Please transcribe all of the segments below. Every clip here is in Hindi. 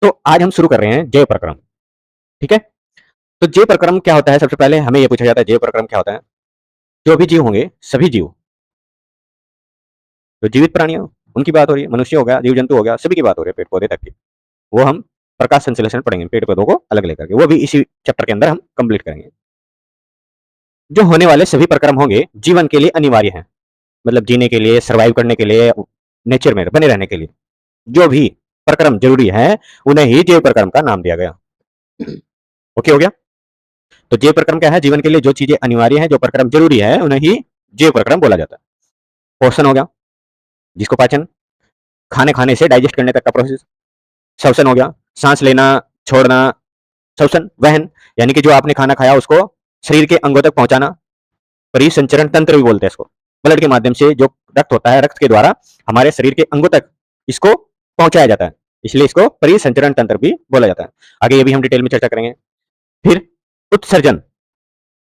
तो आज हम शुरू कर रहे हैं जय प्रक्रम। ठीक है, तो जय प्रक्रम क्या होता है? सबसे पहले हमें यह पूछा जाता है जय प्रक्रम क्या होता है। जो भी जीव होंगे, सभी जीव, जो जीवित प्राणी हो उनकी बात हो रही है, मनुष्य हो गया, जीव जंतु हो गया, सभी की बात हो रही है, पेड़ पौधे तक की। वो हम प्रकाश संश्लेषण पढ़ेंगे, पेड़ पौधों को अलग लेकर के, वो भी इसी चैप्टर के अंदर हम कंप्लीट करेंगे। जो होने वाले सभी प्रक्रम होंगे जीवन के लिए अनिवार्य हैं, मतलब जीने के लिए, सर्वाइव करने के लिए, नेचर में बने रहने के लिए जो भी प्रक्रम जरूरी है उन्हें ही जैव प्रक्रम का नाम दिया गया। ओके हो गया। तो जैव प्रक्रम क्या है? जीवन के लिए जो चीजें अनिवार्य हैं, जो प्रक्रम जरूरी है, उन्हें ही जैव प्रक्रम बोला जाता है। पोषण हो गया, जिसको पाचन, खाने खाने से डाइजेस्ट करने तक का प्रोसेस। श्वसन हो गया, सांस लेना, छोड़ना, श्वसन। वहन यानी कि जो आपने खाना खाया उसको शरीर के अंगों तक पहुंचाना। परिसंचरण तंत्र भी बोलते हैं इसको। ब्लड के माध्यम से जो रक्त होता है, रक्त के द्वारा हमारे शरीर के अंगों तक इसको पहुंचाया जाता है, इसलिए इसको परिसंचरण तंत्र भी बोला जाता है। आगे ये भी हम डिटेल में चर्चा करेंगे। फिर उत्सर्जन।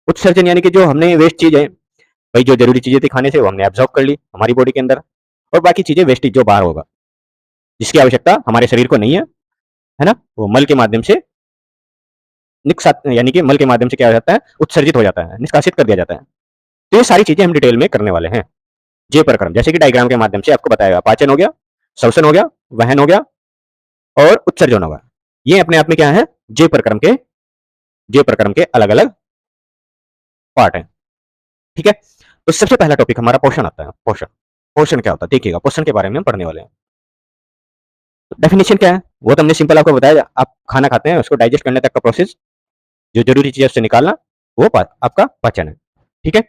उत्सर्जन यानी कि जो हमने वेस्ट चीजें, भाई जो जरूरी चीजें थी खाने से वो हमने एब्जॉर्ब कर ली हमारी बॉडी के अंदर, और बाकी चीजें वेस्टेज जो बाहर होगा, जिसकी आवश्यकता हमारे शरीर को नहीं है ना, वो मल के माध्यम से निष्कासित, यानी कि मल के माध्यम से क्या हो जाता है? उत्सर्जित हो जाता है, निष्कासित कर दिया जाता है। तो ये सारी चीजें हम डिटेल में करने वाले हैं। जय प्रक्रम जैसे कि डायग्राम के माध्यम से आपको बताया, पाचन हो गया, श्वसन हो गया, वहन हो गया और उत्सर्जन होगा। ये अपने आप में क्या है? जय प्रक्रम के अलग अलग पार्ट है। ठीक है, तो सबसे पहला टॉपिक हमारा पोषण आता है। पोषण, पोषण क्या होता है देखिएगा, पोषण के बारे में हम पढ़ने वाले हैं। डेफिनेशन क्या है वो तो हमने सिंपल आपको बताया, आप खाना खाते हैं उसको डाइजेस्ट करने तक का प्रोसेस, जो जरूरी चीज है उससे निकालना, वो आपका पाचन है। ठीक है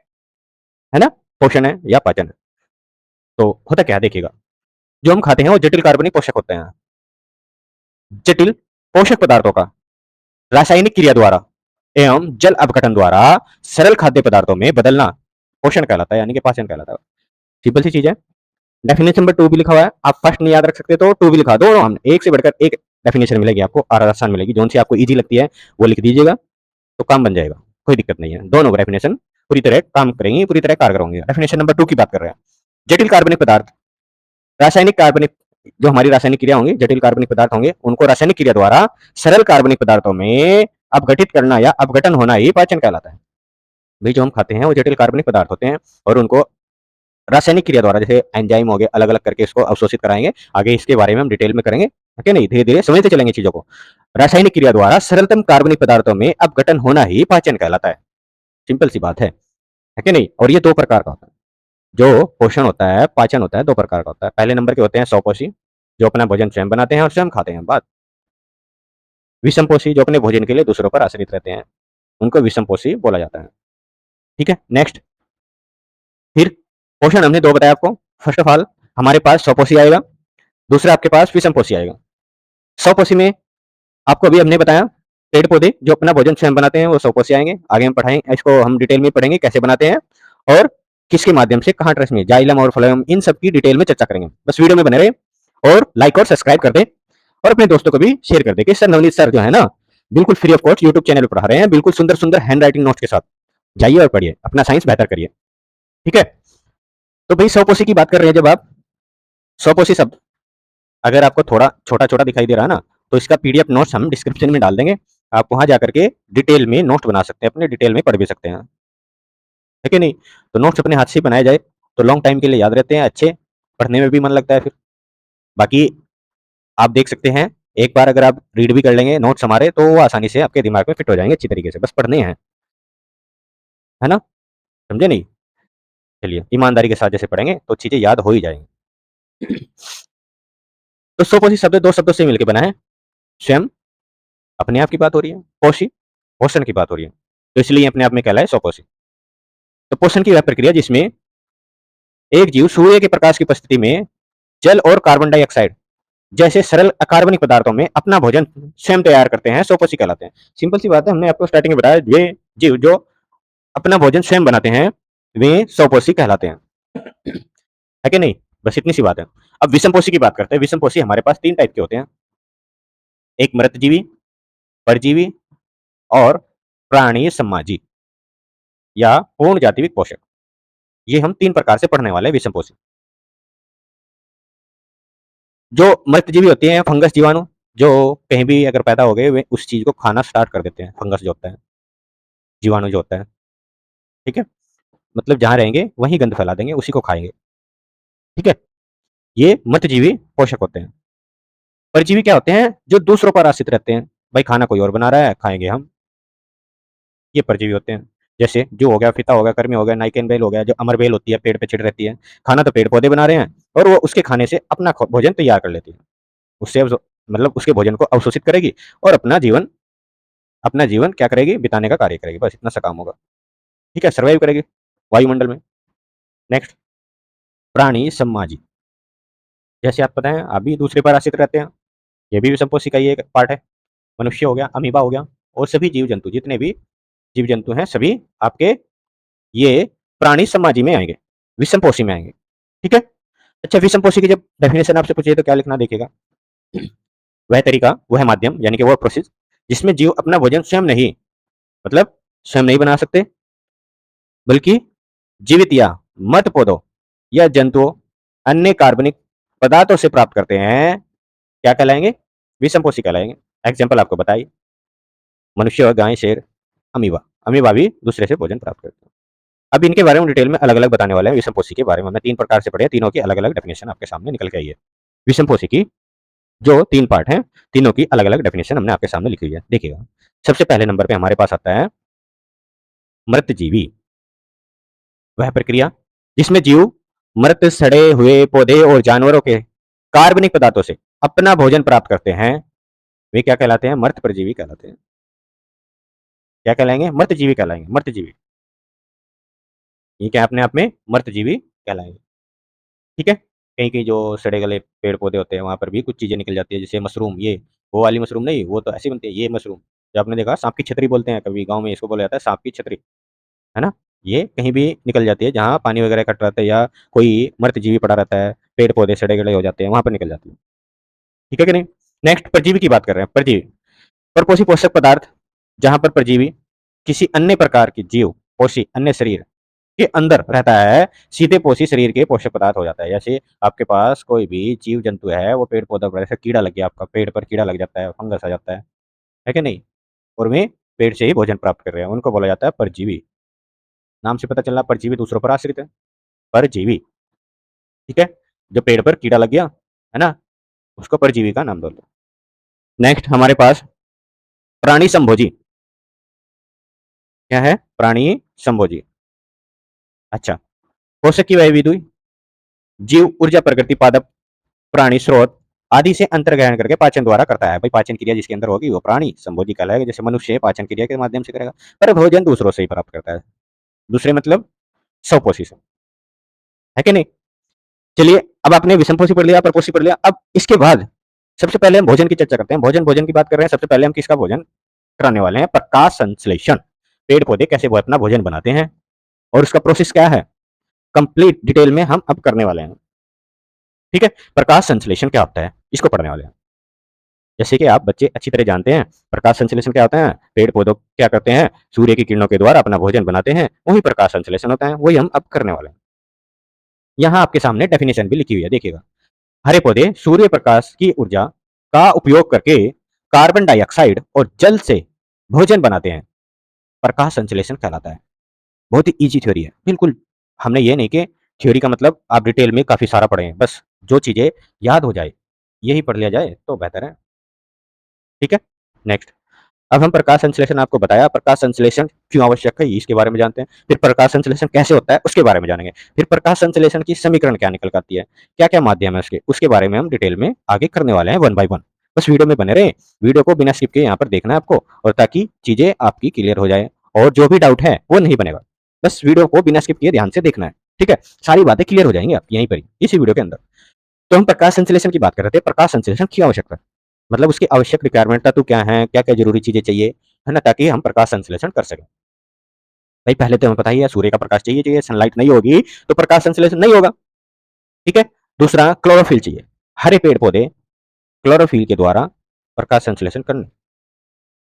ना, पोषण है या पाचन है। तो होता क्या है देखिएगा, जो हम खाते हैं वो जटिल कार्बनिक पोषक होते हैं। जटिल पोषक पदार्थों का रासायनिक क्रिया द्वारा एवं जल अपघटन द्वारा सरल खाद्य पदार्थों में बदलना पोषण कहलाता है, यानी कि पाचन कहलाता है। सिंपल सी चीज है। डेफिनेशन नंबर 2 भी लिखा हुआ है, आप फर्स्ट नहीं याद रख सकते तो 2 भी लिखा दो, हम एक से बढ़कर एक डेफिनेशन मिलेगी आपको, आसान मिलेगी, जो सी आपको इजी लगती है वो लिख दीजिएगा, तो काम बन जाएगा, कोई दिक्कत नहीं है। दोनों डेफिनेशन पूरी तरह काम करेंगी, पूरी तरह कारगर होंगे। डेफिनेशन नंबर 2 की बात कर रहे हैं। जटिल कार्बनिक पदार्थ, रासायनिक कार्बनिक, जो हमारी रासायनिक क्रिया होंगी, जटिल कार्बनिक पदार्थ होंगे, उनको रासायनिक क्रिया द्वारा सरल कार्बनिक पदार्थों में अपघटित करना या अपघटन होना ही पाचन कहलाता है। भाई जो हम खाते हैं वो जटिल कार्बनिक पदार्थ होते हैं और उनको रासायनिक क्रिया द्वारा, जैसे एंजाइम हो गए, अलग अलग करके इसको अवशोषित कराएंगे। आगे इसके बारे में हम डिटेल में करेंगे, ठीक है नहीं, धीरे धीरे समझते चलेंगे चीजों को। रासायनिक क्रिया द्वारा सरलतम कार्बनिक पदार्थों में अपघटन होना ही पाचन कहलाता है। सिंपल सी बात है कि नहीं। और ये दो प्रकार का होता है, जो पोषण होता है, पाचन होता है, दो प्रकार का होता है। पहले नंबर के होते हैं स्वपोषी, जो अपना भोजन स्वयं बनाते हैं और स्वयं खाते हैं। बात विषमपोषी, जो अपने भोजन के लिए दूसरों पर आश्रित रहते हैं, उनको विषमपोषी बोला जाता है। ठीक है, नेक्स्ट। फिर पोषण हमने दो बताया आपको। फर्स्ट ऑफ ऑल हमारे पास स्वपोषी आएगा, दूसरा आपके पास विषमपोषी आएगा। स्वपोषी में आपको अभी हमने बताया, पेड़ पौधे जो अपना भोजन स्वयं बनाते हैं वो स्वपोषी आएंगे। आगे हम पढ़ाएंगे इसको, हम डिटेल में पढ़ेंगे कैसे बनाते हैं और किसके माध्यम से, कहाँ ट्रेस में, जाइलम और फ्लोएम, इन सब की डिटेल में चर्चा करेंगे। बस वीडियो में बने रहे और लाइक और सब्सक्राइब कर दे और अपने दोस्तों को भी शेयर कर दे कि सर नवनीत सर जो है ना, बिल्कुल free of cost YouTube channel पर पढ़ा रहे हैं, बिल्कुल सुंदर सुंदर हैंड राइटिंग नोट्स के साथ। जाइए और पढ़िए, अपना साइंस बेहतर करिए। ठीक है, तो भाई स्वपोषी की बात कर रहे हैं। जब आप स्वपोषी शब्द अगर आपको थोड़ा छोटा छोटा दिखाई दे रहा है ना, तो इसका पीडीएफ नोट्स हम डिस्क्रिप्शन में डाल देंगे, आप वहां जाकर के डिटेल में नोट्स बना सकते हैं, अपने डिटेल में पढ़ भी सकते हैं, है कि नहीं। तो नोट्स अपने हाथ से बनाए जाए तो लॉन्ग टाइम के लिए याद रहते हैं, अच्छे, पढ़ने में भी मन लगता है। फिर बाकी आप देख सकते हैं, एक बार अगर आप रीड भी कर लेंगे नोट्स हमारे, तो वो आसानी से आपके दिमाग में फिट हो जाएंगे अच्छी तरीके से, बस पढ़ने हैं, है ना, समझे नहीं। चलिए ईमानदारी के साथ जैसे पढ़ेंगे तो चीजें याद हो ही जाएंगी। तो स्वपोषी शब्द दो शब्दों से मिलकर बना है। स्वयं अपने आप की बात हो रही है, पोषी पोषण की बात हो रही है, तो इसलिए अपने आप में कहलाए स्वपोषी। तो पोषण की वह प्रक्रिया जिसमें एक जीव सूर्य के प्रकाश की उपस्थिति में जल और कार्बन डाइऑक्साइड जैसे सरल अकार्बनिक पदार्थों में अपना भोजन स्वयं तैयार करते हैं, स्वपोषी कहलाते हैं। सिंपल सी बात है, हमने आपको स्टार्टिंग में बताया, वे जीव जो अपना भोजन स्वयं बनाते हैं वे स्वपोषी कहलाते हैं, है कि नहीं। बस इतनी सी बात है। अब विषमपोषी की बात करते हैं। विषमपोषी हमारे पास तीन टाइप के होते हैं, एक मृतजीवी, परजीवी और प्राणी समाजी या पूर्ण जातिविक पोषक। ये हम तीन प्रकार से पढ़ने वाले हैं विषमपोषी। जो मृतजीवी होते हैं, फंगस जीवाणु, जो कहीं भी अगर पैदा हो गए वे उस चीज़ को खाना स्टार्ट कर देते हैं, फंगस जो होता है, जीवाणु जो होता है, ठीक है? मतलब जहाँ रहेंगे वहीं गंद फैला देंगे, उसी को खाएँगे, ठीक है? ये मृतजीवी पोषक होते हैं। परजीवी क्या होते हैं? जो दूसरों पर आश्रित रहते हैं। भाई खाना कोई और बना रहा है, खाएँगे हम, ये परजीवी होते हैं। जैसे जो हो गया, फिता हो गया, कर्मी हो गया, नाइकेन बेल हो गया, जो अमर बेल होती है, पेड़ पे चिढ़ रहती है। खाना तो पेड़-पौधे बना रहे हैं और वो उसके खाने से अपना भोजन तैयार कर लेती है। उससे मतलब उसके भोजन को अवशोषित करेगी और अपना जीवन क्या करेगी? बिताने का कार्य करेगी, बस इतना सा काम होगा। ठीक है? सर्वाइव करेगी वायुमंडल में। नेक्स्ट, प्राणी सम्माजी। जैसे आप पता है, आप भी दूसरे पर आश्रित रहते हैं, ये भी विषमपोषी का ही एक पार्ट है। मनुष्य हो गया, अमीबा हो गया और सभी जीव-जंतु, जितने भी जीव-जंतु हैं, सभी आपके ये प्राणी समाजी में आएँगे, विषमपोषी में आएँगे। ठीक है? अच्छा, विषमपोषी की जब डेफिनेशन आपसे पूछिए तो क्या लिखना देखिएगा? वह तरीका, वह माध्यम यानी कि वह प्रोसेस जिसमें जीव अपना भोजन स्वयं नहीं, मतलब स्वयं नहीं बना सकते, बल्कि जीवित या मृत पौधों या जंतुओं, अन्य कार्बनिक पदार्थों से प्राप्त करते हैं, क्या कहलाएँगे? विषमपोषी कहलाएँगे। एग्ज़ाम्पल आपको बताइए, मनुष्य, गाय, शेर, अमीबा। अमीबा भी दूसरे से भोजन प्राप्त करते हैं। अब इनके बारे में डिटेल में अलग-अलग बताने वाले हैं। विषमपोषी के बारे में हमने 3 प्रकार से पढ़े हैं, तीनों की अलग-अलग डेफिनेशन आपके सामने निकल के आई है। विषमपोषी की जो 3 पार्ट हैं, तीनों की अलग-अलग डेफिनेशन हमने आपके सामने लिखी हुई है। देखिएगा, सबसे पहले नंबर पे हमारे पास आता है मृतजीवी। वह प्रक्रिया जिसमें जीव मृत, सड़े हुए पौधे और जानवरों के कार्बनिक पदार्थों से अपना भोजन प्राप्त करते हैं, वे क्या कहलाते हैं? मृत परजीवी कहलाते हैं। क्या कहलाएँगे? मृतजीवी कहलाएँगे, मृतजीवी। ये क्या अपने आप में मृतजीवी कहलाएँगे। ठीक है? कहीं-कहीं जो सड़े गले पेड़-पौधे होते हैं, वहाँ पर भी कुछ चीज़ें निकल जाती है, जैसे मशरूम, ये वो वाली मशरूम नहीं, वो तो ऐसी बनती है, ये मशरूम। जो आपने देखा सांप की छतरी बोलते हैं, कभी गाँव में इसको बोला जाता है सांप की छतरी, है ना? ये कहीं भी निकल जाती है, जहाँ पानी वगैरह इकट्ठा रहता है या कोई मृत जीवी पड़ा रहता है, पेड़-पौधे सड़े-गले हो जाते हैं, वहाँ पर निकल जाती है। ठीक है कि नहीं? नेक्स्ट, परजीवी की बात कर रहे हैं, परजीवी। परपोषी पोषक पदार्थ, जहाँ पर परजीवी किसी अन्य प्रकार के जीव, पोषी अन्य शरीर के अंदर रहता है, सीधे पोषी शरीर के पोषक पदार्थ हो जाता है। जैसे आपके पास कोई भी जीव जंतु है, वो पेड़ पौधा पर, जैसे कीड़ा लग गया, आपका पेड़ पर कीड़ा लग जाता है, फंगस आ जाता है कि नहीं? और वे पेड़ से ही भोजन प्राप्त कर रहे हैं, उनको बोला जाता है परजीवी। नाम से पता चला परजीवी दूसरों पर आश्रित है, परजीवी। ठीक है? जो पेड़ पर कीड़ा लग गया, है ना? उसको परजीवी का नाम दो। नेक्स्ट हमारे पास प्राणी संभोजी। क्या है? प्राणी संभोजी। अच्छा, पोषक की वह विधि, जीव ऊर्जा प्रकृति पादप प्राणी स्रोत आदि से अंतर्ग्रहण करके पाचन द्वारा करता है। भाई पाचन क्रिया जिसके अंदर होगी वो प्राणी संभोजी कहलाएगा। जैसे मनुष्य पाचन क्रिया के माध्यम से करेगा, पर भोजन दूसरों से ही प्राप्त करता है। दूसरे मतलब स्वपोषी से, है कि नहीं? चलिए, अब आपने विषमपोषी पढ़ लिया, परपोषी पढ़ लिया। अब इसके बाद सबसे पहले हम भोजन की चर्चा करते हैं। भोजन भोजन की बात कर रहे हैं, सबसे पहले हम किसका भोजन कराने वाले हैं? प्रकाश संश्लेषण। पेड़ पौधे कैसे वो अपना भोजन बनाते हैं और उसका प्रोसेस क्या है, कंप्लीट डिटेल में हम अब करने वाले हैं। ठीक है? प्रकाश संश्लेषण क्या होता है, इसको पढ़ने वाले हैं। जैसे कि आप बच्चे अच्छी तरह जानते हैं, प्रकाश संश्लेषण क्या होता है? पेड़ पौधों क्या करते हैं? सूर्य की किरणों के द्वारा अपना भोजन बनाते हैं, वही प्रकाश संश्लेषण होता है, वही हम अब करने वाले हैं। यहाँ आपके सामने डेफिनेशन भी लिखी हुई है, देखिएगा। हरे पौधे सूर्य प्रकाश की ऊर्जा का उपयोग करके कार्बन डाइऑक्साइड और जल से भोजन बनाते हैं, प्रकाश संश्लेषण कहलाता है। बहुत ही ईजी थ्योरी है, बिल्कुल। हमने ये नहीं कि थ्योरी का मतलब आप डिटेल में काफी सारा पढ़े, बस जो चीजें याद हो जाए यही पढ़ लिया जाए तो बेहतर है। ठीक है? नेक्स्ट, अब हम प्रकाश संश्लेषण आपको बताया, प्रकाश संश्लेषण क्यों आवश्यक है इसके बारे में जानते हैं, फिर प्रकाश संश्लेषण कैसे होता है उसके बारे में जानेंगे, फिर प्रकाश संश्लेषण की समीकरण क्या निकल कर आती है, क्या क्या माध्यम है उसके बारे में हम डिटेल में आगे करने वाले हैं, वन बाय वन। बस वीडियो में बने रहे, वीडियो को बिना स्किप के यहाँ पर देखना है आपको, और ताकि चीजें आपकी क्लियर हो जाए और जो भी डाउट है वो नहीं बनेगा। बस वीडियो को बिना स्किप किए ध्यान से देखना है, ठीक है? सारी बातें क्लियर हो जाएंगी आप यहीं पर इसी वीडियो के अंदर। तो हम प्रकाश संश्लेषण की बात कर रहे थे, प्रकाश संश्लेषण क्यों आवश्यक है, मतलब उसकी आवश्यक रिक्वायरमेंट तत्व क्या है, क्या क्या जरूरी चीजें चाहिए, है ना, ताकि हम प्रकाश संश्लेषण कर सकें। भाई पहले तो हमें पता ही है, सूर्य का प्रकाश चाहिए, चाहिए सनलाइट नहीं होगी तो प्रकाश संश्लेषण नहीं होगा। ठीक है? दूसरा, क्लोरोफिल चाहिए। हरे पेड़ पौधे क्लोरोफिल के द्वारा प्रकाश संश्लेषण करने।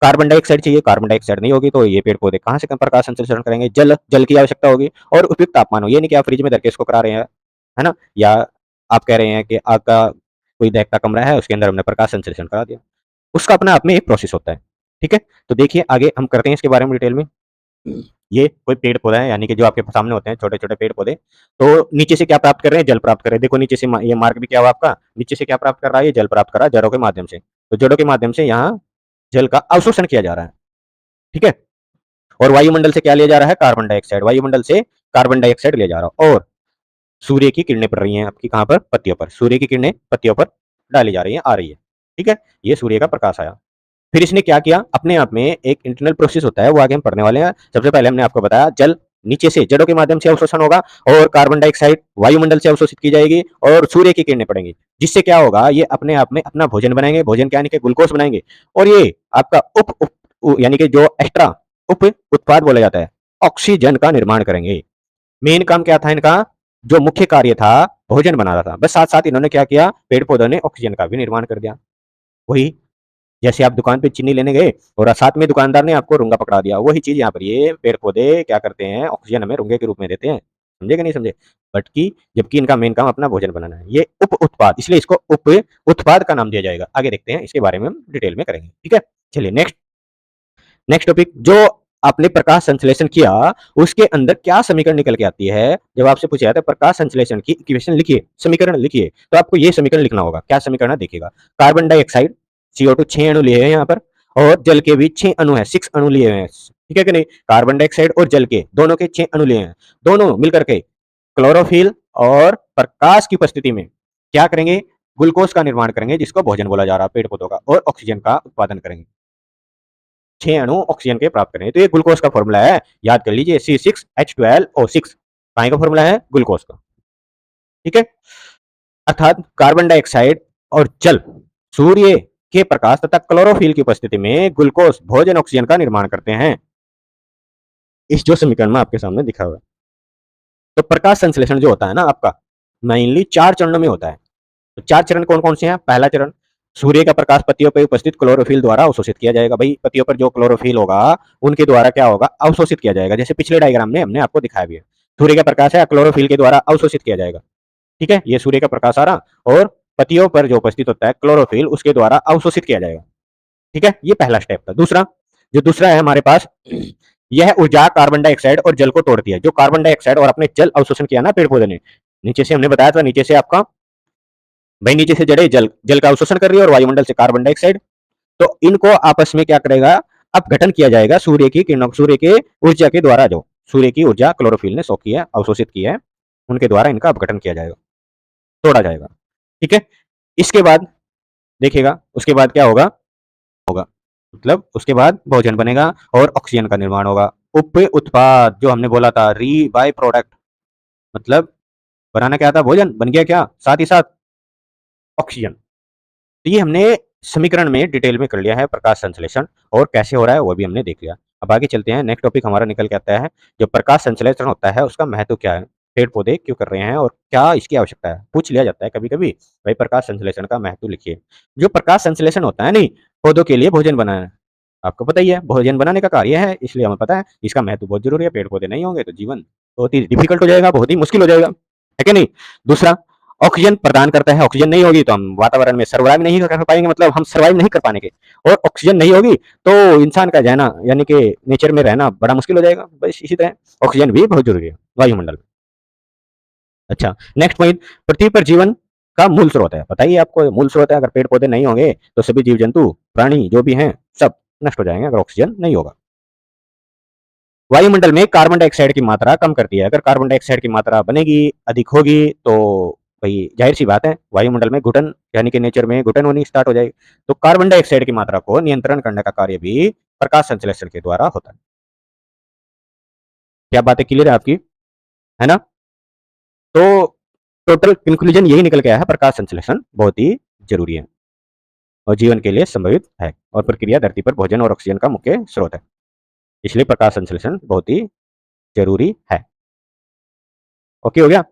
कार्बन डाइऑक्साइड चाहिए, कार्बन डाइऑक्साइड नहीं होगी तो ये पेड़ पौधे कहां से प्रकाश संश्लेषण करेंगे? जल, जल की आवश्यकता होगी, और उपयुक्त तापमान हो। ये नहीं कि आप फ्रिज में धर के इसको करा रहे हैं, है ना, या आप कह रहे हैं कि आपका कोई दहकता कमरा है उसके अंदर हमने प्रकाश संश्लेषण करा दिया। उसका अपना आप में एक प्रोसेस होता है। ठीक है, तो देखिए आगे हम करते हैं इसके बारे में डिटेल में। ये कोई पेड़ पौधा है, यानी कि जो आपके सामने होते हैं छोटे छोटे पेड़ पौधे, तो नीचे से क्या प्राप्त कर रहे हैं, जल प्राप्त कर रहे हैं। देखो नीचे से ये मार्क भी क्या हुआ आपका, नीचे से क्या प्राप्त कर रहा है, ये जल प्राप्त कर रहा है जड़ों के माध्यम से। तो जड़ों के माध्यम से यहाँ जल का अवशोषण किया जा रहा है। ठीक है, और वायुमंडल से क्या लिया जा रहा है, कार्बन डाइऑक्साइड, वायुमंडल से कार्बन डाइऑक्साइड लिया जा रहा है। और सूर्य की किरणें पड़ रही हैं आपकी कहां पर, पत्तियों पर, सूर्य की किरणें पत्तियों पर डाली जा रही हैं, आ रही है। ठीक है, ये सूर्य का प्रकाश आया। फिर इसने क्या किया, अपने आप में एक इंटरनल प्रोसेस होता है, वो आगे हम पढ़ने वाले हैं। सबसे पहले हमने आपको बताया जल नीचे से जड़ों के माध्यम से अवशोषण होगा, और कार्बन डाइऑक्साइड वायुमंडल से अवशोषित की जाएगी, और सूर्य की किरणें पड़ेंगी, जिससे क्या होगा, ये अपने आप में अपना भोजन बनाएंगे, भोजन क्या यानी कि ग्लूकोज बनाएंगे, और ये आपका यानी कि जो एक्स्ट्रा उप उत्पाद बोला जाता है, ऑक्सीजन का निर्माण करेंगे। मेन काम क्या था इनका, जो मुख्य कार्य था भोजन बनाना था, बस साथ साथ इन्होंने क्या किया, पेड़ पौधों ने ऑक्सीजन का भी निर्माण कर दिया। वही जैसे आप दुकान पे चीनी लेने गए और साथ में दुकानदार ने आपको रूंगा पकड़ा दिया, वही चीज यहाँ पर ये पेड़ पौधे क्या करते हैं, ऑक्सीजन हमें रूंगे के रूप में देते हैं। समझे कि नहीं समझे, बट की जबकि इनका मेन काम अपना भोजन बनाना है। ये उप उत्पाद, इसलिए इसको उप उत्पाद का नाम दिया जाएगा। आगे देखते हैं, इसके बारे में हम डिटेल में करेंगे। ठीक है, चलिए नेक्स्ट नेक्स्ट टॉपिक, जो आपने प्रकाश संश्लेषण किया उसके अंदर क्या समीकरण निकल के आती है। जब आपसे पूछा जाता है प्रकाश संश्लेषण की इक्वेशन लिखिए, समीकरण लिखिए, तो आपको ये समीकरण लिखना होगा। क्या समीकरण है देखिएगा, कार्बन डाइऑक्साइड CO2 6 अणु लिए हैं यहाँ पर, और जल के भी 6 अणु है, 6 अणु लिए हैं। ठीक है कि नहीं, कार्बन डाइऑक्साइड और जल के दोनों के 6 अणु लिए हैं, दोनों मिलकर के क्लोरोफिल और प्रकाश की उपस्थिति में क्या करेंगे, ग्लूकोज का निर्माण करेंगे, जिसको भोजन बोला जा रहा है पेड़ पौधों का, और ऑक्सीजन का उत्पादन करेंगे। 6 अणु ऑक्सीजन के प्राप्त करेंगे। तो ये ग्लूकोज का फॉर्मूला है, याद कर लीजिए, C6H12O6 काहे का फॉर्मूला है, ग्लूकोज का। ठीक है, अर्थात कार्बन डाइऑक्साइड और जल सूर्य के प्रकाश तथा क्लोरोफिल की उपस्थिति में ग्लूकोज भोजन ऑक्सीजन का निर्माण करते हैं, इस जो समीकरण में आपके सामने दिखा हुआ है। तो प्रकाश संश्लेषण जो होता है ना आपका, मेनली 4 चरणों में होता है। तो 4 चरण कौन कौन से हैं, पहला चरण, सूर्य का प्रकाश पत्तियों पर उपस्थित क्लोरोफिल द्वारा अवशोषित किया जाएगा। भाई पत्तियों पर जो क्लोरोफिल होगा उनके द्वारा क्या होगा, अवशोषित किया जाएगा, जैसे पिछले डायग्राम में हमने आपको दिखाया भी है। सूर्य का प्रकाश है, क्लोरोफिल के द्वारा अवशोषित किया जाएगा। ठीक है, ये सूर्य का प्रकाश आ रहा, और पत्तियों पर जो उपस्थित होता है क्लोरोफिल, उसके द्वारा अवशोषित किया जाएगा। ठीक है, ये पहला स्टेप था। दूसरा है हमारे पास, यह ऊर्जा कार्बन डाइऑक्साइड और जल को तोड़ती है। जो कार्बन डाइऑक्साइड और अपने जल अवशोषण किया ना पेड़ पौधे ने, नीचे से हमने बताया था, नीचे से आपका भाई नीचे से जड़े जल का अवशोषण कर रही है, और वायुमंडल से कार्बन डाइऑक्साइड, तो इनको आपस में क्या करेगा, अपघटन किया जाएगा सूर्य की किरणों, सूर्य के ऊर्जा के द्वारा, जो सूर्य की ऊर्जा क्लोरोफिल ने सोखी है, अवशोषित की है, उनके द्वारा इनका अपघटन किया जाएगा, तोड़ा जाएगा। ठीक है, इसके बाद देखिएगा, उसके बाद क्या होगा, मतलब उसके बाद भोजन बनेगा और ऑक्सीजन का निर्माण होगा। उप उत्पाद जो हमने बोला था, री बाय प्रोडक्ट, मतलब बनाना क्या था, भोजन बन गया, क्या साथ ही साथ ऑक्सीजन। तो ये हमने समीकरण में डिटेल में कर लिया है प्रकाश संश्लेषण, और कैसे हो रहा है वो भी हमने देख लिया। अब आगे चलते हैं, नेक्स्ट टॉपिक हमारा निकल के आता है, जो प्रकाश संश्लेषण होता है उसका महत्व क्या है, पेड़ पौधे क्यों कर रहे हैं और क्या इसकी आवश्यकता है, पूछ लिया जाता है कभी कभी। भाई प्रकाश संश्लेषण का महत्व लिखिए। जो प्रकाश संश्लेषण होता है नहीं, पौधों के लिए भोजन बनाना, आपको पता ही है, भोजन बनाने का कार्य है, इसलिए हमें पता है इसका महत्व बहुत जरूरी है। पेड़ पौधे नहीं होंगे तो जीवन बहुत ही डिफिकल्ट हो जाएगा, बहुत ही मुश्किल हो जाएगा, है कि नहीं। दूसरा, ऑक्सीजन प्रदान करता है, ऑक्सीजन नहीं होगी तो हम वातावरण में सर्वाइव नहीं कर पाएंगे, मतलब हम सर्वाइव नहीं कर पाने के, और ऑक्सीजन नहीं होगी तो इंसान का रहना यानी कि नेचर में रहना बड़ा मुश्किल हो जाएगा। बस इसी तरह ऑक्सीजन भी बहुत जरूरी है वायुमंडल में। अच्छा, नेक्स्ट पॉइंट, पृथ्वी पर जीवन का मूल स्रोत है, बताइए आपको मूल स्रोत है। अगर पेड़ पौधे नहीं होंगे तो सभी जीव जंतु प्राणी जो भी हैं सब नष्ट हो जाएंगे, अगर ऑक्सीजन नहीं होगा। वायुमंडल में कार्बन डाइऑक्साइड की मात्रा कम करती है, अगर कार्बन डाइऑक्साइड की मात्रा बनेगी, अधिक होगी, तो भाई जाहिर सी बात है वायुमंडल में घुटन यानी कि नेचर में घुटन होनी स्टार्ट हो जाएगी। तो कार्बन डाइऑक्साइड की मात्रा को नियंत्रण करने का कार्य भी प्रकाश संश्लेषण के द्वारा होता है। क्या बातें क्लियर है आपकी, है ना। तो टोटल कंक्लूजन यही निकल के आया है, प्रकाश संश्लेषण बहुत ही जरूरी है और जीवन के लिए संभवित है, और प्रक्रिया धरती पर भोजन और ऑक्सीजन का मुख्य स्रोत है, इसलिए प्रकाश संश्लेषण बहुत ही जरूरी है। ओके हो गया।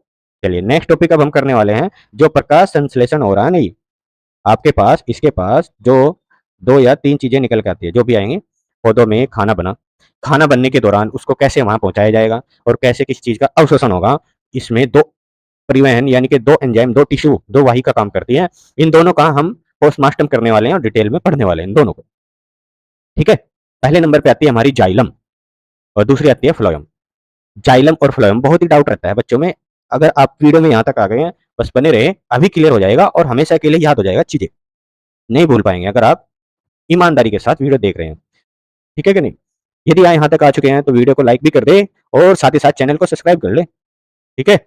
चलिए नेक्स्ट टॉपिक अब हम करने वाले हैं, जो प्रकाश संश्लेषण हो रहा है नहीं, आपके पास इसके पास जो 2 या 3 चीजें निकल के आती है, जो भी आएंगी, पौधों में खाना बना, खाना बनने के दौरान उसको कैसे वहां पहुंचाया जाएगा और कैसे किस चीज का अवशोषण होगा, इसमें 2 परिवहन यानी कि 2 एंजाइम, 2 टिश्यू, 2 वाहिका काम करती है। इन दोनों का हम पोस्टमार्टम करने वाले हैं और डिटेल में पढ़ने वाले हैं इन दोनों को। ठीक है, पहले नंबर पे आती है हमारी जाइलम और दूसरी आती है फ्लोएम। जाइलम और फ्लोएम बहुत ही डाउट रहता है बच्चों में। अगर आप वीडियो में यहाँ तक आ गए हैं, बस बने रहे, अभी क्लियर हो जाएगा और हमेशा के लिए याद हो जाएगा चीजें, नहीं भूल पाएंगे अगर आप ईमानदारी के साथ वीडियो देख रहे हैं। ठीक है कि नहीं? यदि आप यहाँ तक आ चुके हैं तो वीडियो को लाइक भी कर दे और साथ ही साथ चैनल को सब्सक्राइब कर ले। ठीक है,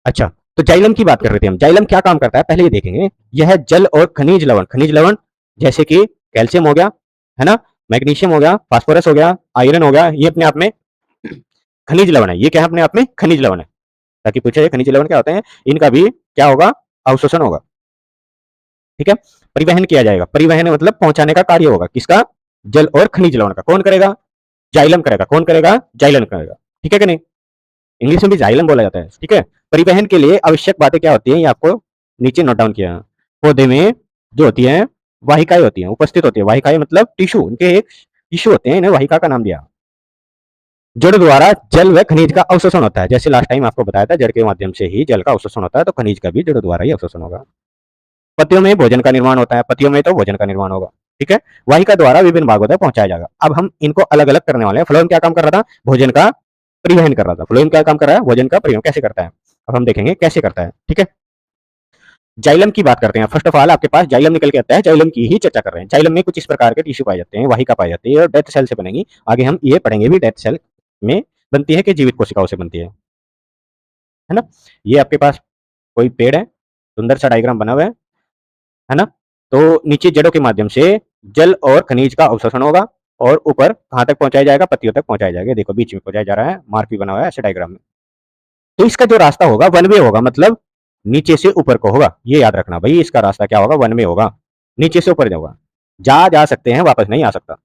अच्छा, तो जाइलम की बात कर रहे थे हम। जाइलम क्या काम करता है पहले ये देखेंगे। यह जल और खनिज लवण जैसे कि कैल्शियम हो गया, है ना, मैग्नीशियम हो गया, फास्फोरस हो गया, आयरन हो गया, ये अपने आप में खनिज लवण है। ये क्या है? अपने आप में खनिज लवण है। ताकि पूछे खनिज लवण क्या होते हैं, इनका भी क्या होगा? अवशोषण होगा। ठीक है, परिवहन किया जाएगा। परिवहन मतलब पहुंचाने का कार्य होगा। किसका? जल और खनिज लवण का। कौन करेगा? जाइलम करेगा। कौन करेगा? जाइलम करेगा। ठीक है कि नहीं? इंग्लिश में भी जाइलम बोला जाता है। ठीक है, परिवहन के लिए आवश्यक बातें क्या होती हैं, ये आपको नीचे नोट डाउन किया है। पौधे में जो होती है वाहिकाएं होती हैं, उपस्थित होती है। वाहिकाएं मतलब टिश्यू, उनके एक टिश्यू होते हैं, इन्हें वाहिका का नाम दिया। जड़ द्वारा जल व खनिज का अवशोषण होता है। जैसे लास्ट टाइम आपको बताया था, जड़ के माध्यम से ही जल का अवशोषण होता है, तो खनिज का भी जड़ द्वारा ही अवशोषण होगा। पत्तियों में भोजन का निर्माण होता है। पत्तियों में तो भोजन का निर्माण होगा। ठीक है, वाहिका द्वारा विभिन्न भागों तक पहुंचाया जाएगा। अब हम इनको अलग अलग करने वाले हैं। फ्लोएम क्या काम कर रहा था? भोजन का परिवहन कर रहा था। फ्लोएम क्या काम कर रहा है? भोजन का परिवहन कैसे करता है, अब हम देखेंगे कैसे करता है। ठीक है, जाइलम की बात करते हैं। फर्स्ट ऑफ ऑल आपके पास जाइलम निकल के आता है, जाइलम की ही चर्चा कर रहे हैं। जाइलम में कुछ इस प्रकार के टिश्यू पाए जाते हैं, वाहिका पाई जाती है और डेथ सेल से बनेगी। आगे हम ये पढ़ेंगे भी, डेथ सेल में बनती है कि जीवित कोशिकाओं से बनती है ना। ये आपके पास कोई पेड़ है, सुंदर सा डायग्राम बना हुआ है ना। तो नीचे जड़ों के माध्यम से जल और खनिज का अवशोषण होगा और ऊपर कहां तक पहुंचाया जाएगा? पत्तियों तक पहुंचाया जाएगा। देखो बीच में पहुंचाया जा रहा है, मार्क भी बना हुआ है ऐसे डायग्राम में। तो इसका जो रास्ता होगा वन वे होगा, मतलब नीचे से ऊपर को होगा। ये याद रखना भाई, इसका रास्ता क्या होगा? वन वे होगा, नीचे से ऊपर जाऊंगा। जा सकते हैं, वापस नहीं आ सकता।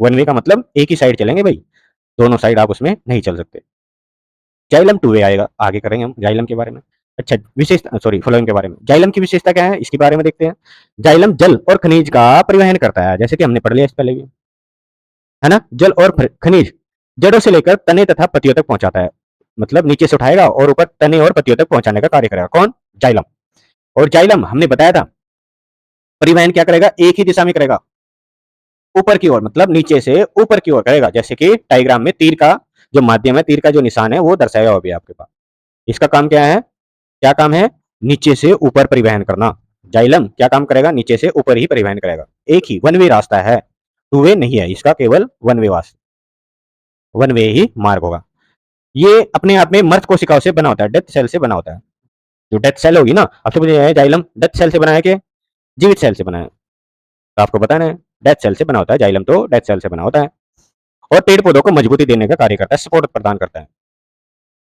वन वे का मतलब एक ही साइड चलेंगे भाई, दोनों साइड आप उसमें नहीं चल सकते। जाइलम टू वे आएगा, आगे करेंगे हम जाइलम के बारे में। अच्छा, विशेषता, सॉरी, फ्लोएम के बारे में। जाइलम की विशेषता क्या है, इसके बारे में देखते हैं। जाइलम जल और खनिज का परिवहन करता है, जैसे कि हमने पढ़ लिया इस पहले भी, है ना। जल और खनिज जड़ों से लेकर तने तथा पत्तियों तक पहुंचाता है। मतलब नीचे से उठाएगा और ऊपर तने और पत्तियों तक पहुंचाने का कार्य करेगा। कौन? जाइलम। और जाइलम हमने बताया था परिवहन क्या करेगा? एक ही दिशा में करेगा, ऊपर की ओर, मतलब नीचे से ऊपर की ओर करेगा। जैसे कि डायग्राम में तीर का जो माध्यम है, तीर का जो निशान है वो दर्शाया हुआ भी आपके पास। इसका काम क्या है? क्या काम है? नीचे से ऊपर परिवहन करना। जाइलम क्या काम करेगा? नीचे से ऊपर ही परिवहन करेगा। एक ही वन वे रास्ता है, टू वे नहीं है इसका, केवल वन वे वन वे ही मार्ग होगा। ये अपने आप में मर्द कोशिकाओं से बना होता है, डेथ सेल से बना होता है। जो डेथ सेल होगी ना, आपसे पूछे जाइलम डेथ सेल से बना है कि जीवित सेल से बना है, तो आपको बताना है डेथ सेल से बना होता है। जाइलम तो डेथ सेल से बना होता है और पेड़ पौधों को मजबूती देने का कार्य करता है, सपोर्ट प्रदान करता है।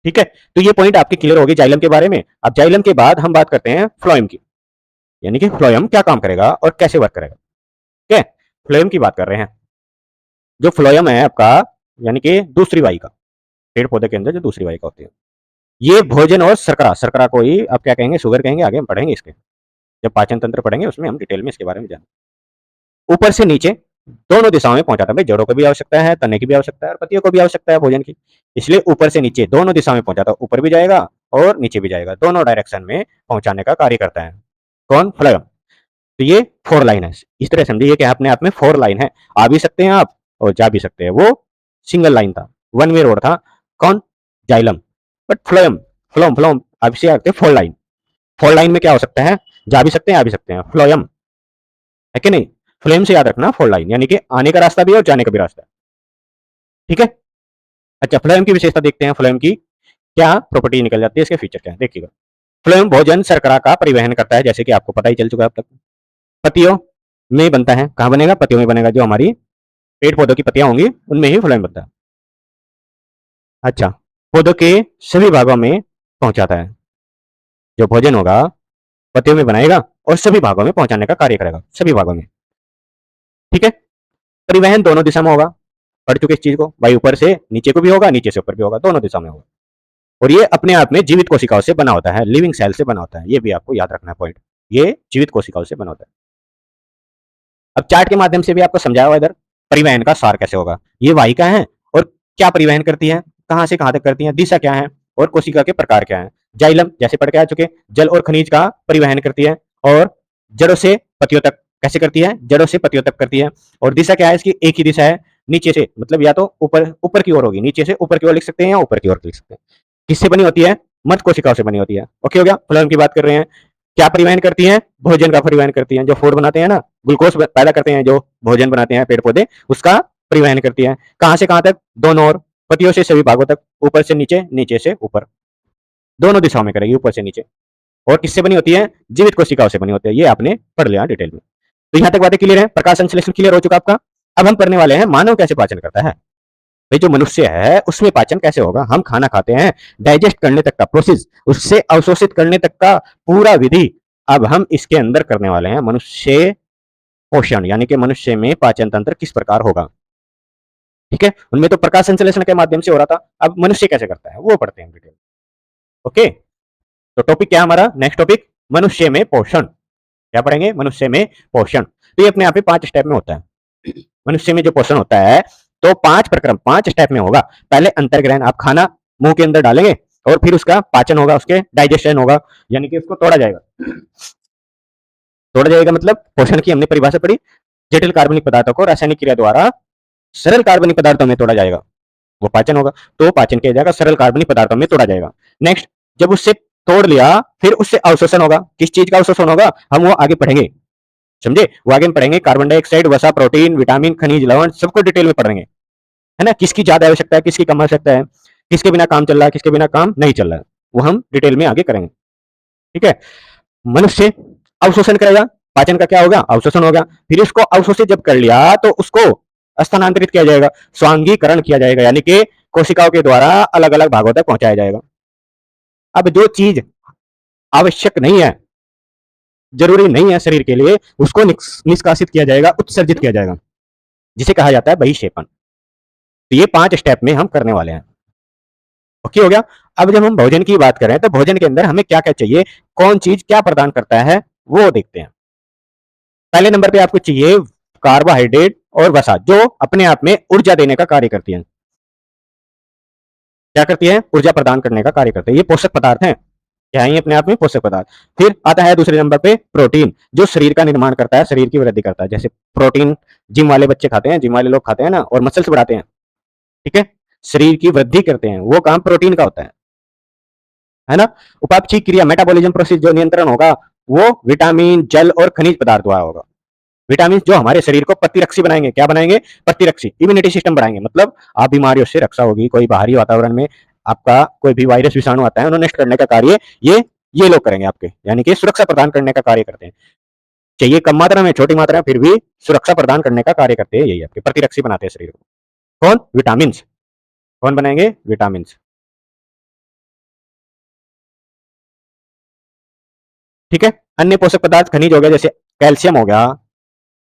ठीक है, तो ये पॉइंट आपके क्लियर होगी जाइलम के बारे में। अब जाइलम के बाद हम बात करते हैं फ्लोएम की, यानी कि फ्लोएम क्या काम करेगा और कैसे वर्क करेगा। ठीक है, फ्लोएम की बात कर रहे हैं। जो फ्लोएम है आपका, यानी कि दूसरी वाहिका, पेड़ पौधे के अंदर जो दूसरी वाहिका होती है, ये भोजन और शर्करा, शर्करा को ही आप क्या कहेंगे? शुगर कहेंगे। आगे हम पढ़ेंगे इसके, जब पाचन तंत्र पढ़ेंगे उसमें हम डिटेल में इसके बारे में जानेंगे। ऊपर से नीचे दोनों दिशाओं में पहुंचाता है भाई। जड़ों को भी आवश्यकता है, तने की भी आवश्यकता है और पत्तियों को भी आवश्यकता है भोजन की। इसलिए ऊपर से नीचे दोनों दिशा में पहुंचाता है, ऊपर भी जाएगा और नीचे भी जाएगा, दोनों डायरेक्शन में पहुंचाने का कार्य करता है। कौन? फ्लोएम। तो ये फोर लाइन है, इस तरह समझिए कि अपने आप में फोर लाइन है। आ भी सकते हैं आप और जा भी सकते हैं। वो सिंगल लाइन था, वन वे रोड था। कौन? Xylem. But phloem, phloem phloem अब से आते फोर लाइन। फोर लाइन में क्या हो सकता है? जा भी सकते हैं, आ भी सकते हैं। फ्लोएम है कि नहीं? फ्लेम से याद रखना, फोर लाइन यानी कि आने का रास्ता भी है और जाने का भी रास्ता है। ठीक है, अच्छा, फ्लोएम की विशेषता देखते हैं। फ्लोएम की क्या प्रॉपर्टी निकल जाती है, इसके फीचर क्या है देखिएगा। फ्लोएम भोजन शर्करा का परिवहन करता है, जैसे कि आपको पता ही चल चुका है अब तक। पत्तियों में बनता है, कहां बनेगा? पत्तियों में बनेगा। जो हमारी पेड़ पौधों की पत्तियां होंगी उनमें ही फ्लोएम बनता है। अच्छा, पौधों के सभी भागों में पहुंचाता है। जो भोजन होगा पत्तियों में बनाएगा और सभी भागों में पहुंचाने का कार्य करेगा, सभी भागों में। ठीक है, परिवहन दोनों दिशा में होगा। पढ़ चुके इस चीज को भाई, ऊपर से नीचे को भी होगा, नीचे से ऊपर भी होगा, दोनों दिशा में होगा। और ये अपने आप में जीवित कोशिकाओं से बना होता है, लिविंग सेल से बना होता है। ये भी आपको याद रखना है पॉइंट, ये जीवित कोशिकाओं से बना होता है। अब चार्ट के माध्यम से भी आपको समझाया हुआ इधर परिवहन का सार कैसे होगा। ये वाहिका है और क्या परिवहन करती है, कहां से कहां तक करती है, दिशा क्या है और कोशिका के प्रकार क्या है। जाइलम जैसे पढ़ के आ चुके, जल और खनिज का परिवहन करती है और जड़ों से पत्तियों तक कैसे करती है, जड़ों से पत्तियों तक करती है। और दिशा क्या है इसकी, एक ही दिशा है, नीचे से, मतलब या तो ऊपर ऊपर की ओर होगी, नीचे से ऊपर की ओर लिख सकते हैं या ऊपर की ओर लिख सकते हैं। किससे बनी होती है, मर्द कोशिकाओं से बनी होती है। ओके हो गया, फ्लोएम की बात कर रहे हैं। क्या परिवहन करती हैं, भोजन का परिवहन करती हैं। जो फूड बनाते हैं ना, ग्लूकोज पैदा करते हैं, जो भोजन बनाते हैं पेड़ पौधे, उसका परिवहन करती है। कहां से कहां तक, दोनों ओर, पत्तियों से सभी भागों तक, ऊपर से नीचे, नीचे से ऊपर, दोनों दिशाओं में करेगी, ऊपर से नीचे। और किससे बनी होती है, जीवित कोशिकाओं से बनी होती है। ये आपने पढ़ लिया डिटेल में। तो यहां तक बातें क्लियर है, प्रकाश संश्लेषण क्लियर हो चुका आपका। अब हम पढ़ने वाले हैं मानव कैसे पाचन करता है। भाई जो मनुष्य है उसमें पाचन कैसे होगा। हम खाना खाते हैं, डाइजेस्ट करने तक का प्रोसेस, उससे अवशोषित करने तक का पूरा विधि अब हम इसके अंदर करने वाले हैं। मनुष्य पोषण यानी कि मनुष्य में पाचन तंत्र किस प्रकार होगा, ठीक है। उनमें तो प्रकाश संश्लेषण के माध्यम से हो रहा था, अब मनुष्य कैसे करता है वो पढ़ते हैं डिटेल। ओके, तो टॉपिक क्या हमारा, नेक्स्ट टॉपिक, मनुष्य में पोषण। क्या पढ़ेंगे, मनुष्य में पोषण। तो ये अपने आप में 5 स्टेप में होता है। मनुष्य में जो पोषण होता है तो 5 प्रक्रम 5 स्टेप में होगा। पहले अंतर्ग्रहण, आप खाना मुंह के अंदर डालेंगे और फिर उसका पाचन होगा, उसके डाइजेशन होगा, यानी कि उसको तोड़ा जाएगा। तोड़ा जाएगा मतलब पोषण की हमने परिभाषा पढ़ी, जटिल कार्बनिक पदार्थों को रासायनिक क्रिया द्वारा सरल कार्बनिक पदार्थों में तोड़ा जाएगा, वो पाचन होगा। तो पाचन किया जाएगा, सरल कार्बनिक पदार्थों में तोड़ा जाएगा। नेक्स्ट, जब उससे तोड़ लिया फिर उससे अवशोषण होगा। किस चीज का अवशोषण होगा, हम वो आगे पढ़ेंगे, समझे, वो आगे में पढ़ेंगे। कार्बन डाइऑक्साइड, वसा, प्रोटीन, विटामिन, खनिज, लवण, सबको डिटेल में पढ़ेंगे, है ना। किसकी ज्यादा आवश्यकता है, किसकी कम आवश्यकता है, किसके बिना काम चल रहा है, किसके बिना काम नहीं चल रहा है, वो हम डिटेल में आगे करेंगे, ठीक है। मनुष्य अवशोषण करेगा, पाचन का क्या होगा, अवशोषण होगा। फिर इसको अवशोषित जब कर लिया तो उसको स्थानांतरित किया जाएगा, स्वांगीकरण किया जाएगा, यानी कि कोशिकाओं के द्वारा अलग अलग भागों तक पहुंचाया जाएगा। अब जो चीज आवश्यक नहीं है, जरूरी नहीं है शरीर के लिए, उसको निष्कासित किया जाएगा, उत्सर्जित किया जाएगा, जिसे कहा जाता है बहिक्षेपण। तो ये 5 स्टेप में हम करने वाले हैं। ओके हो गया। अब जब हम भोजन की बात करें तो भोजन के अंदर हमें क्या क्या चाहिए, कौन चीज क्या प्रदान करता है, वो देखते हैं। पहले नंबर पे आपको चाहिए कार्बोहाइड्रेट और वसा, जो अपने आप में ऊर्जा देने का कार्य करती है। क्या करती है, ऊर्जा प्रदान करने का कार्य करते हैं। ये पोषक पदार्थ हैं, क्या है, अपने आप में पोषक पदार्थ। फिर आता है दूसरे नंबर पे प्रोटीन, जो शरीर का निर्माण करता है, शरीर की वृद्धि करता है। जैसे प्रोटीन जिम वाले बच्चे खाते हैं, जिम वाले लोग खाते हैं ना, और मसल्स बढ़ाते हैं, ठीक है, शरीर की वृद्धि करते हैं, वो काम प्रोटीन का होता है ना। उपापचय क्रिया, मेटाबॉलिज्म प्रोसेस जो नियंत्रण होगा, वो विटामिन, जल और खनिज पदार्थ द्वारा होगा। विटामिन जो हमारे शरीर को प्रतिरक्षी बनाएंगे, क्या बनाएंगे, प्रतिरक्षी, इम्यूनिटी सिस्टम बढ़ाएंगे। मतलब आप बीमारियों से रक्षा होगी, कोई बाहरी वातावरण में आपका कोई भी वायरस विषाणु आता है, उन्हें नष्ट करने का कार्य ये लोग करेंगे आपके, यानी कि सुरक्षा प्रदान करने का कार्य करते हैं। चाहिए कम मात्रा में, छोटी मात्रा में, फिर भी सुरक्षा प्रदान करने का कार्य करते हैं, यही आपके प्रतिरक्षी बनाते हैं शरीर को। कौन, विटामिन। कौन बनाएंगे, विटामिन, ठीक है। अन्य पोषक पदार्थ खनिज हो गया, जैसे कैल्शियम हो गया,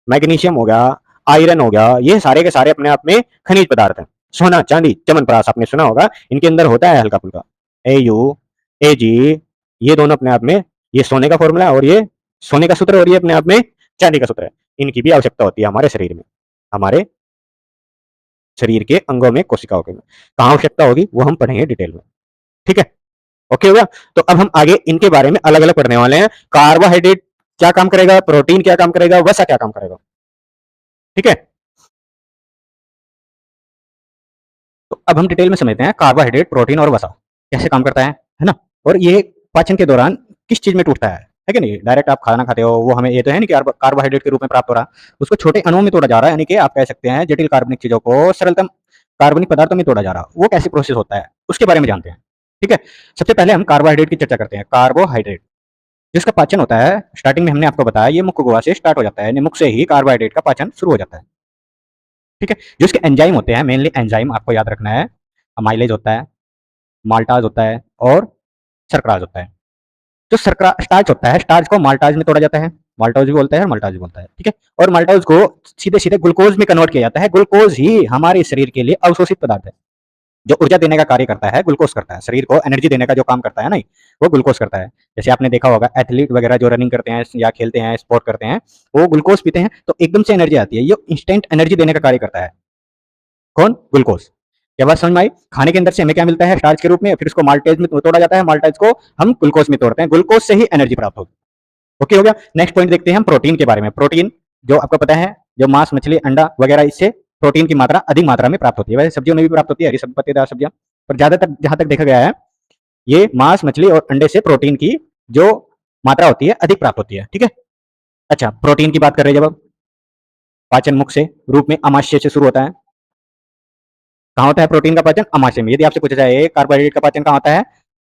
मैग्नीशियम हो गया, आयरन हो गया, ये सारे के सारे अपने आप में खनिज पदार्थ हैं। सोना, चांदी, च्यवनप्राश आपने सुना होगा, इनके अंदर होता है हल्का फुल्का Au, Ag, ये दोनों अपने आप में, ये सोने का फॉर्मूला और ये सोने का सूत्र और ये अपने आप में चांदी का सूत्र है। इनकी भी आवश्यकता होती है हमारे शरीर में, हमारे शरीर के अंगों में, कोशिकाओं के में। कहाँ आवश्यकता होगी वो हम पढ़ेंगे डिटेल में, ठीक है। ओके हो गया। तो अब हम आगे इनके बारे में अलग अलग पढ़ने वाले हैं। कार्बोहाइड्रेट क्या काम करेगा, प्रोटीन क्या काम करेगा, वसा क्या काम करेगा, ठीक है। तो अब हम डिटेल में समझते हैं कार्बोहाइड्रेट, प्रोटीन और वसा कैसे काम करता है ना। और ये पाचन के दौरान किस चीज में टूटता है कि नहीं। डायरेक्ट आप खाना खाते हो, वो हमें ये तो है नहीं कि कार्बोहाइड्रेट के रूप में प्राप्त हो रहा, उसको छोटे अणुओं में तोड़ा जा रहा है, यानी कि आप कह सकते हैं जटिल कार्बनिक चीजों को सरलतम कार्बनिक पदार्थों में तोड़ा जा रहा। वो कैसे प्रोसेस होता है उसके बारे में जानते हैं, ठीक है। सबसे पहले हम कार्बोहाइड्रेट की चर्चा करते हैं। कार्बोहाइड्रेट जिसका पाचन होता है, स्टार्टिंग में हमने आपको बताया ये मुख्य गुहा से स्टार्ट हो जाता है, मुख से ही कार्बोहाइड्रेट का पाचन शुरू हो जाता है, ठीक है। जो इसके एंजाइम होते हैं, मेनली एंजाइम आपको याद रखना है, अमाइलेज होता है, माल्टाज होता है और सर्कराज होता है। जो स्टार्च होता है, स्टार्च को माल्टाज में तोड़ा जाता है, माल्टोज भी बोलता है, माल्टाज भी बोलता है, ठीक है। और माल्टोज को सीधे सीधे ग्लूकोज में कन्वर्ट किया जाता है। ग्लूकोज ही हमारे शरीर के लिए अवशोषित पदार्थ है, जो ऊर्जा देने का कार्य करता है, ग्लूकोज करता है। शरीर को एनर्जी देने का जो काम करता है ना, वो ग्लूकोज करता है। जैसे आपने देखा होगा एथलीट वगैरह जो रनिंग करते हैं या खेलते हैं, स्पोर्ट करते हैं, वो ग्लूकोज पीते हैं तो एकदम से एनर्जी आती है। ये इंस्टेंट एनर्जी देने का कार्य करता है, कौन, ग्लूकोज। क्या बात समझ में आई। खाने के अंदर से हमें क्या मिलता है, स्टार्च के रूप में, फिर उसको माल्टेज में तोड़ा जाता है, माल्टेज को हम ग्लूकोज में तोड़ते हैं, ग्लूकोज से ही एनर्जी प्राप्त होती है। ओके हो गया। नेक्स्ट पॉइंट देखते हैं हम प्रोटीन के बारे में। प्रोटीन जो आपको पता है, जो मांस, मछली, अंडा वगैरह, इससे प्रोटीन की मात्रा अधिक मात्रा में प्राप्त होती है। वैसे सब्जियों में भी प्राप्त होती है, हरी सब पत्तेदार सब्जियां, पर ज्यादातर जहां तक देखा गया है, ये मांस, मछली और अंडे से प्रोटीन की जो मात्रा होती है अधिक प्राप्त होती है। ठीक है। अच्छा, प्रोटीन की बात कर रहे हैं जब अब, पाचन मुख से रूप में अमाशय से शुरू होता है। कहाँ होता है प्रोटीन का पाचन? अमाशय में। यदि आपसे पूछा जाए कार्बोहाइड्रेट का पाचन कहाँ होता है?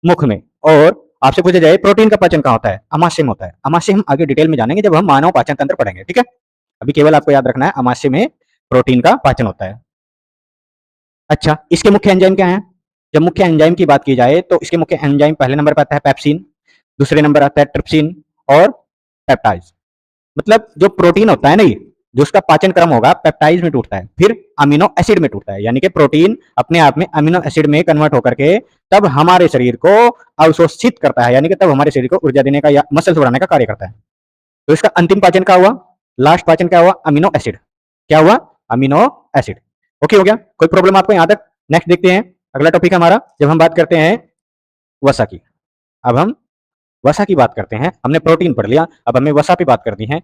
मुख में। और आपसे पूछा जाए प्रोटीन का पाचन कहाँ होता है? अमाशय में होता है। अमाशय हम आगे डिटेल में जानेंगे जब हम मानव पाचन तंत्र पढ़ेंगे। ठीक है। अभी केवल आपको याद रखना है अमाशय में प्रोटीन का पाचन होता है। अच्छा, इसके मुख्य एंजाइम क्या है? जब मुख्य एंजाइम की बात की जाए तो इसके मुख्य एंजाइम पहले नंबर पर आता है पेप्सिन, दूसरे नंबर आता है ट्रिप्सिन और पेप्टाइज। मतलब जो प्रोटीन होता है ना, ये जो उसका पाचन क्रम होगा पेप्टाइज में टूटता है, फिर अमीनो एसिड में टूटता है। यानी कि प्रोटीन अपने आप में अमीनो एसिड में कन्वर्ट होकर के तब हमारे शरीर को अवशोषित करता है, यानी कि तब हमारे शरीर को ऊर्जा देने का या मसल्स बढ़ाने का कार्य करता है। तो इसका अंतिम पाचन क्या हुआ? लास्ट पाचन क्या हुआ? Amino acid. क्या हुआ? Amino acid. ओके हो गया। कोई प्रॉब्लम आपको यहां तक? नेक्स्ट देखते हैं अगला टॉपिक हमारा, जब हम बात करते हैं वसा की। अब हम वसा की बात करते हैं। हमने प्रोटीन पढ़ लिया, अब हमें वसा पे बात करनी है।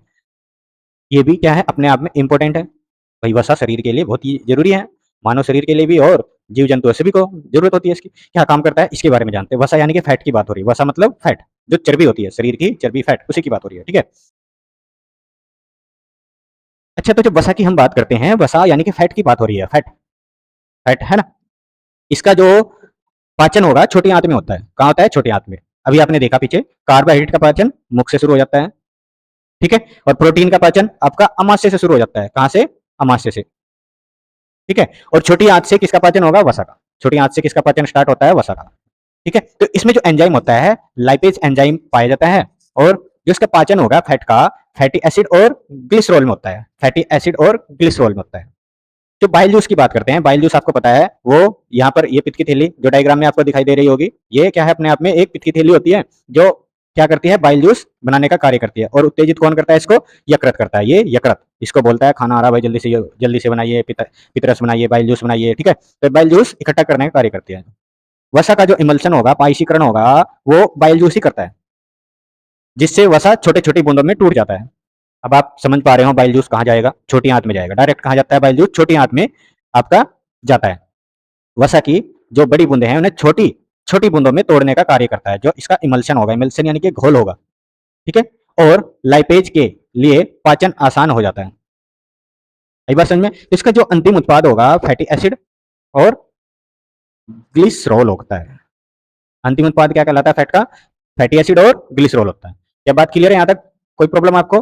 ये भी क्या है, अपने आप में इंपॉर्टेंट है भाई। वसा शरीर के लिए बहुत ही जरूरी है, मानव शरीर के लिए भी और जीव जंतु सभी को जरूरत होती है इसकी। क्या काम करता है इसके बारे में जानते हैं। वसा यानी कि फैट की बात हो रही है। वसा मतलब फैट, जो चर्बी होती है शरीर की, चर्बी फैट, उसी की बात हो रही है। ठीक है। अच्छा, तो जब वसा की हम बात करते हैं, वसा यानी कि फैट की बात हो रही है। फैट, फैट है ना, इसका जो पाचन होगा छोटी आंत में होता है। कहाँ होता है? छोटी आंत में। अभी आपने देखा पीछे, कार्बोहाइड्रेट का पाचन मुख से शुरू हो जाता है। ठीक है। और प्रोटीन का पाचन आपका अमाशय से शुरू हो जाता है। कहां से? अमाशय से। ठीक है। और छोटी आंत से किसका पाचन होगा? वसा का। छोटी आंत से किसका पाचन स्टार्ट होता है? वसा का। ठीक है। तो इसमें जो एंजाइम होता है, लाइपेज एंजाइम पाया जाता है। और जो इसका पाचन होगा फैट का, फैटी एसिड और ग्लिसरॉल में होता है। फैटी एसिड और ग्लिसरॉल में होता है। जो बाइल जूस की बात करते हैं, बाइल जूस आपको पता है, वो यहाँ पर ये पित्त की थैली जो डायग्राम में आपको दिखाई दे रही होगी, ये क्या है, अपने आप में एक पित्त की थैली होती है जो क्या करती है? बाइल जूस बनाने का कार्य करती है। और उत्तेजित कौन करता है इसको? यकृत करता है। ये यकृत इसको बोलता है खाना आ रहा भाई, जल्दी से बनाइए, पितरस बनाइए, बाइल जूस बनाइए। ठीक है। तो बाइल जूस इकट्ठा करने का कार्य करती है। वसा का जो इमल्सन होगा, पाइशीकरण होगा, वो बाइल जूस ही करता है, जिससे वसा छोटे छोटी बूंदों में टूट जाता है। अब आप समझ पा रहे हो बाइल जूस कहाँ जाएगा? छोटी आंत में जाएगा। डायरेक्ट कहाँ जाता है बाइल जूस? छोटी आंत में आपका जाता है। वसा की जो बड़ी बूंदे हैं उन्हें छोटी छोटी बूंदों में तोड़ने का कार्य करता है, जो इसका इमल्शन होगा। इमल्शन यानी कि घोल होगा। ठीक है। और लाइपेज के लिए पाचन आसान हो जाता है। एक बार समझ में? तो इसका जो अंतिम उत्पाद होगा फैटी एसिड और ग्लिसरॉल होता है। अंतिम उत्पाद क्या कहलाता है फैट का? फैटी एसिड और ग्लिसरॉल होता है। क्या बात क्लियर है यहाँ तक? कोई प्रॉब्लम आपको?